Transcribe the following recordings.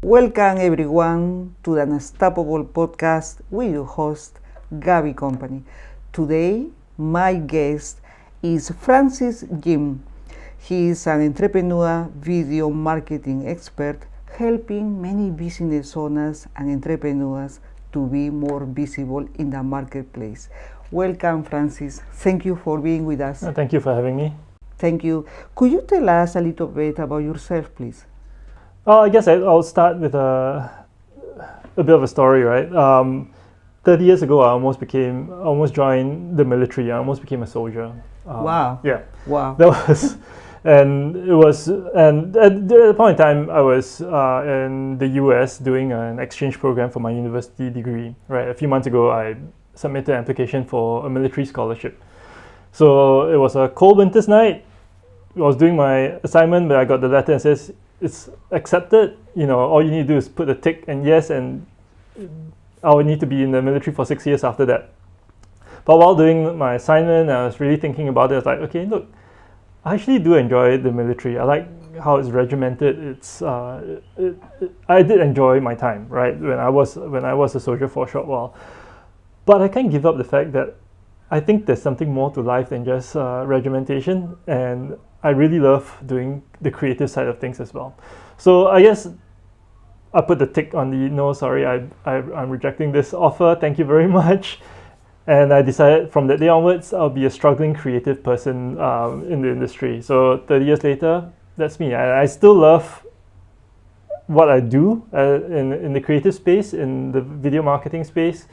Welcome everyone to the Unstoppable podcast with your host, Gabby Company. Today, my guest is Francis Jim. He is an entrepreneur, video marketing expert, helping many business owners and entrepreneurs to be more visible in the marketplace. Welcome, Francis. Thank you for being with us. Thank you for having me. Thank you. Could you tell us a little bit about yourself, please? I guess I'll start with a bit of a story, right? 30 years ago, I almost joined the military. I almost became a soldier. Wow. Yeah. Wow. That was, and at the point in time, I was in the US doing an exchange program for my university degree, right? A few months ago, I submitted an application for a military scholarship. So it was a cold winter's night. I was doing my assignment, but I got the letter and says, it's accepted. All you need to do is put a tick and yes, and I will need to be in the military for 6 years after that. But while doing my assignment, I was really thinking about it. I was like, okay, look, I actually do enjoy the military. I like how it's regimented. I did enjoy my time, right, when I was a soldier for a short while. But I can't give up the fact that I think there's something more to life than just regimentation, and I really love doing the creative side of things as well. So I guess I put the tick on the no, sorry, I'm rejecting this offer. Thank you very much. And I decided from that day onwards, I'll be a struggling creative person in the industry. So 30 years later, that's me. I still love what I do in the creative space, in the video marketing space.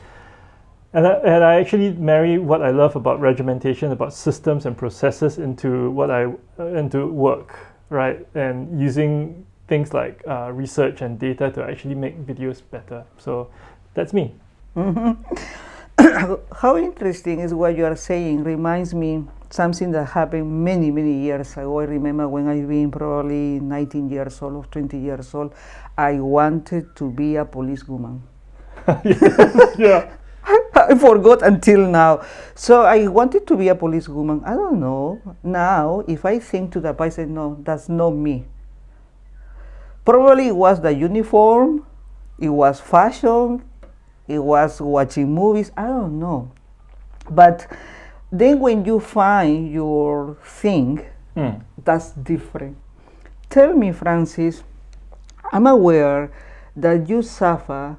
And I actually marry what I love about regimentation, about systems and processes into work, right? And using things like research and data to actually make videos better. So that's me. Mm-hmm. How interesting is what you are saying. Reminds me something that happened many, many years ago. I remember when I was probably 19 years old or 20 years old, I wanted to be a policewoman. Yeah. I forgot until now. So I wanted to be a policewoman. I don't know. Now, if I think to the past, I say, no, that's not me. Probably it was the uniform, it was fashion, it was watching movies, I don't know. But then when you find your thing, that's different. Tell me, Francis, I'm aware that you suffer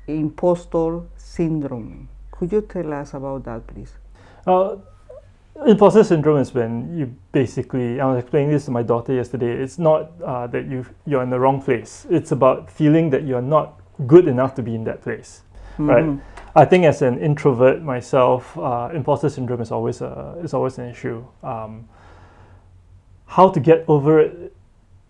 imposter syndrome. Could you tell us about that, please? Imposter syndrome is when you basically, I was explaining this to my daughter yesterday, it's not that you're in the wrong place. It's about feeling that you're not good enough to be in that place, right? I think as an introvert myself, imposter syndrome is always an issue. How to get over it,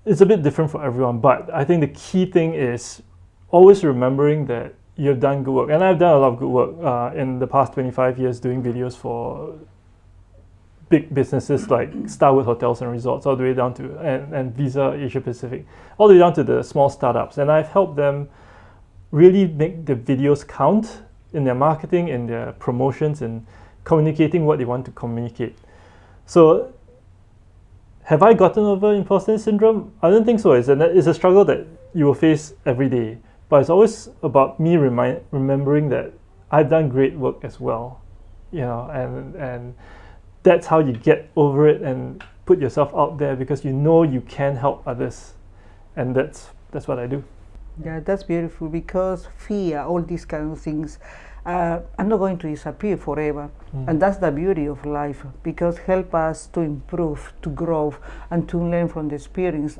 it's a bit different for everyone, but I think the key thing is always remembering that you've done good work. And I've done a lot of good work in the past 25 years doing videos for big businesses like Starwood Hotels and Resorts, all the way down to, and Visa Asia Pacific, all the way down to the small startups. And I've helped them really make the videos count in their marketing, in their promotions, and communicating what they want to communicate. So have I gotten over imposter syndrome? I don't think so. It's a struggle that you will face every day. But it's always about me remembering that I've done great work as well, and that's how you get over it and put yourself out there, because you can help others, and that's what I do. Yeah, that's beautiful, because fear, all these kind of things, are not going to disappear forever, and that's the beauty of life, because help us to improve, to grow, and to learn from the experience.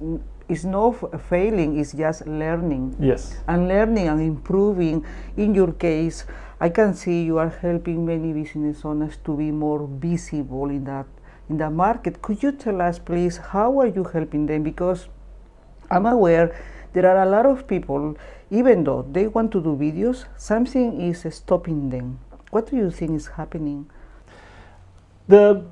It's not failing, it's just learning. Yes. And learning and improving. In your case, I can see you are helping many business owners to be more visible in the market. Could you tell us, please, how are you helping them? Because I'm aware there are a lot of people, even though they want to do videos, something is stopping them. What do you think is happening? The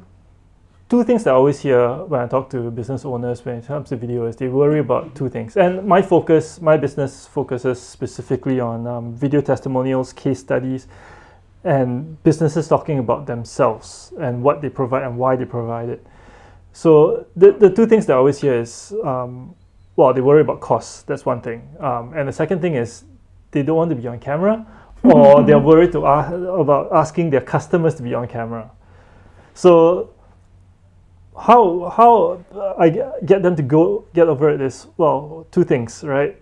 two things that I always hear when I talk to business owners when it comes to video is they worry about two things. And my business focuses specifically on video testimonials, case studies, and businesses talking about themselves and what they provide and why they provide it. So the two things that I always hear is well, they worry about costs. That's one thing. And the second thing is they don't want to be on camera, or they're worried about asking their customers to be on camera. So how I get them to get over it is, well, two things, right?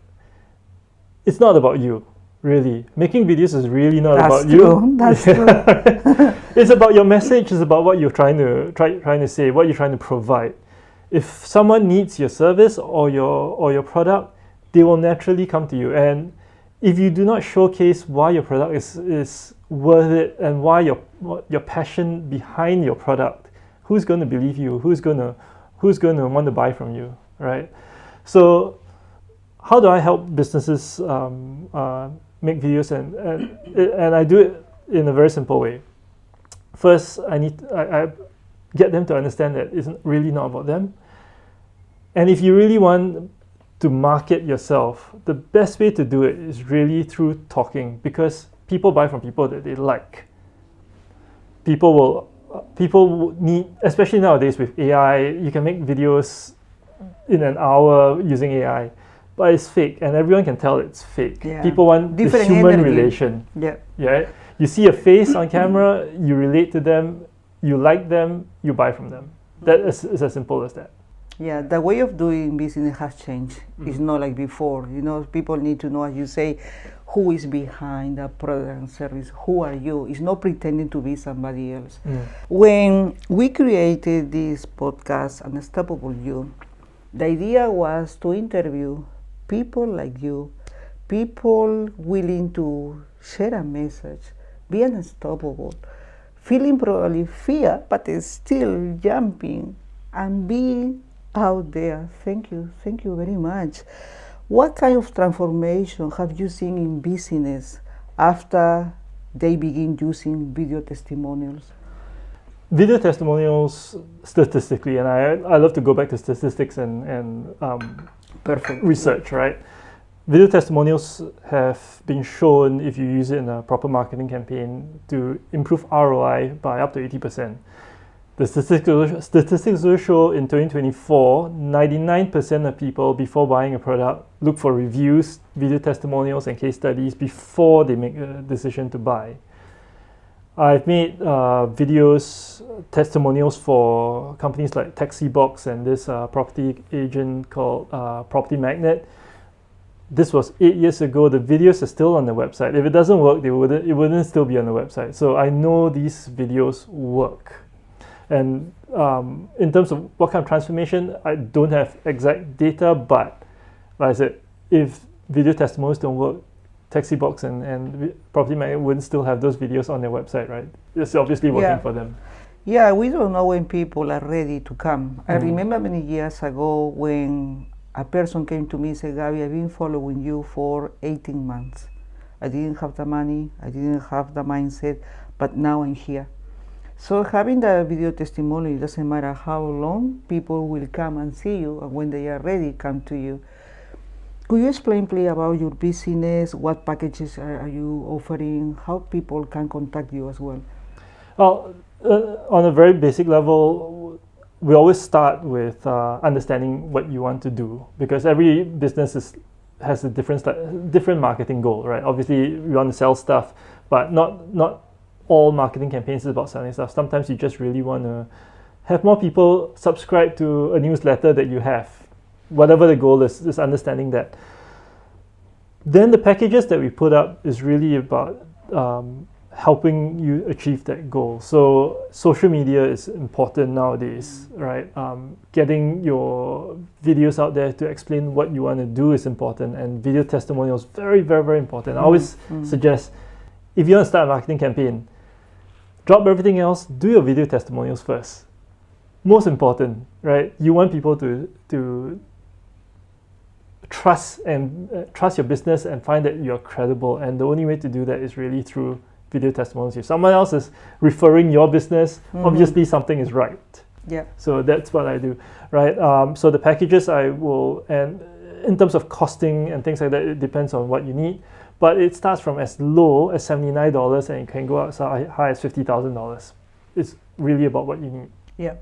It's not about you, really. Making videos is really not about you. That's true. It's about your message. It's about what you're trying to say, what you're trying to provide. If someone needs your service or your product, they will naturally come to you. And if you do not showcase why your product is worth it and why your passion behind your product, who's going to believe you? Who's going to want to buy from you, right? So how do I help businesses make videos, and I do it in a very simple way. First, I get them to understand that it's really not about them. And if you really want to market yourself, the best way to do it is really through talking, because people buy from people that they like. People need, especially nowadays with AI, you can make videos in an hour using AI, but it's fake, and everyone can tell it's fake. Yeah. People want Different the human energy. relation. Yeah. Yeah. You see a face on camera, you relate to them, you like them, you buy from them. That is as simple as that. Yeah, the way of doing business has changed. It's not like before. People need to know, as you say, who is behind the product and service. Who are you? It's not pretending to be somebody else. When we created this podcast, Unstoppable You, the idea was to interview people like you, people willing to share a message, be unstoppable, feeling probably fear, but still jumping and being out there. Thank you very much. What kind of transformation have you seen in business after they begin using video testimonials? Video testimonials, statistically, and I love to go back to statistics and Perfect research, right? Video testimonials have been shown, if you use it in a proper marketing campaign, to improve ROI by up to 80%. The statistics will show in 2024, 99% of people before buying a product look for reviews, video testimonials, and case studies before they make a decision to buy. I've made videos, testimonials for companies like Taxibox and this property agent called Property Magnet. This was 8 years ago. The videos are still on the website. If it doesn't work, it wouldn't still be on the website. So I know these videos work. And in terms of what kind of transformation, I don't have exact data, but like I said, if video testimonials don't work, Taxibox and Property Magnet wouldn't still have those videos on their website, right? It's obviously working for them. Yeah, we don't know when people are ready to come. I remember many years ago when a person came to me and said, Gabby, I've been following you for 18 months. I didn't have the money, I didn't have the mindset, but now I'm here. So having the video testimony, it doesn't matter how long, people will come and see you, and when they are ready, come to you. Could you explain, please, about your business? What packages are you offering? How people can contact you as well? Well, on a very basic level, we always start with understanding what you want to do, because every business has a different marketing goal, right? Obviously, we want to sell stuff, but not all marketing campaigns is about selling stuff. Sometimes you just really want to have more people subscribe to a newsletter that you have. Whatever the goal is understanding that. Then the packages that we put up is really about helping you achieve that goal. So social media is important nowadays, right? Getting your videos out there to explain what you want to do is important, and video testimonials very, very, very important. I always suggest, if you want to start a marketing campaign, drop everything else, do your video testimonials first. Most important, right? You want people to trust your business and find that you're credible, and the only way to do that is really through video testimonials. If someone else is referring your business, obviously something is right. Yeah. So that's what I do, right? So the packages I will, and in terms of costing and things like that, it depends on what you need. But it starts from as low as $79 and it can go as high as $50,000. It's really about what you need. Yeah,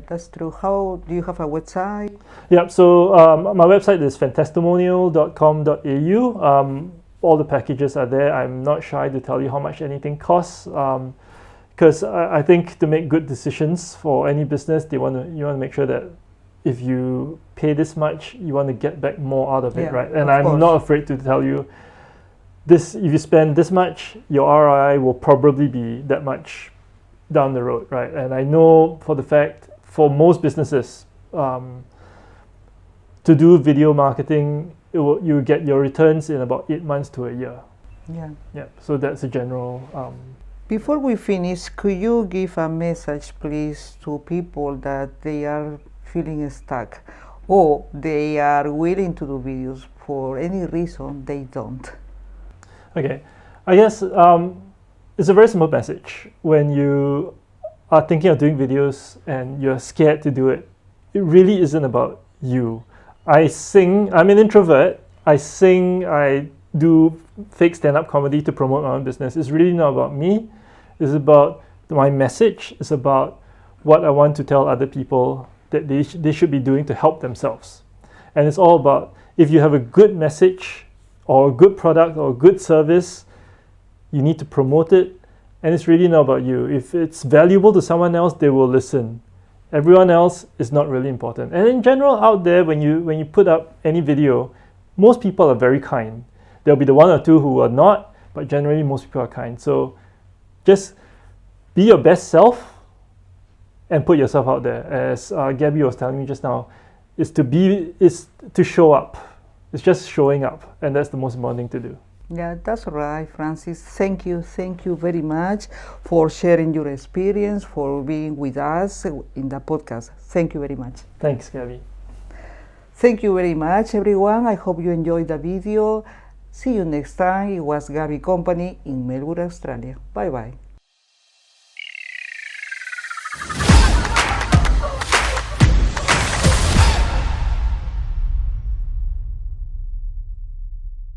that's true. How do you have a website? Yeah, so my website is fantestimonial.com.au. All the packages are there. I'm not shy to tell you how much anything costs, because I think to make good decisions for any business, you want to make sure that if you pay this much, you want to get back more out of it, right? And I'm not afraid to tell you this: if you spend this much, your ROI will probably be that much down the road, right? And I know for the fact, for most businesses, to do video marketing, you get your returns in about 8 months to a year. Yeah. So that's a general. Before we finish, could you give a message, please, to people that they are feeling stuck, or they are willing to do videos for any reason they don't? Okay, I guess it's a very simple message. When you are thinking of doing videos and you're scared to do it, it really isn't about you. I sing, I'm an introvert. I sing, I do fake stand-up comedy to promote my own business. It's really not about me. It's about my message. It's about what I want to tell other people that they should be doing to help themselves. And it's all about, if you have a good message or a good product or a good service, you need to promote it. And it's really not about you. If it's valuable to someone else, they will listen. Everyone else is not really important. And in general, out there, when you put up any video, most people are very kind. There'll be the one or two who are not, but generally most people are kind. So just be your best self and put yourself out there. As Gabby was telling me just now, is to show up. It's just showing up, and that's the most important thing to do. Yeah, that's right, Francis. Thank you very much for sharing your experience, for being with us in the podcast. Thank you very much. Thanks, Gabby. Thank you very much, everyone. I hope you enjoyed the video. See you next time. It was Gabby Company in Melbourne, Australia. Bye-bye.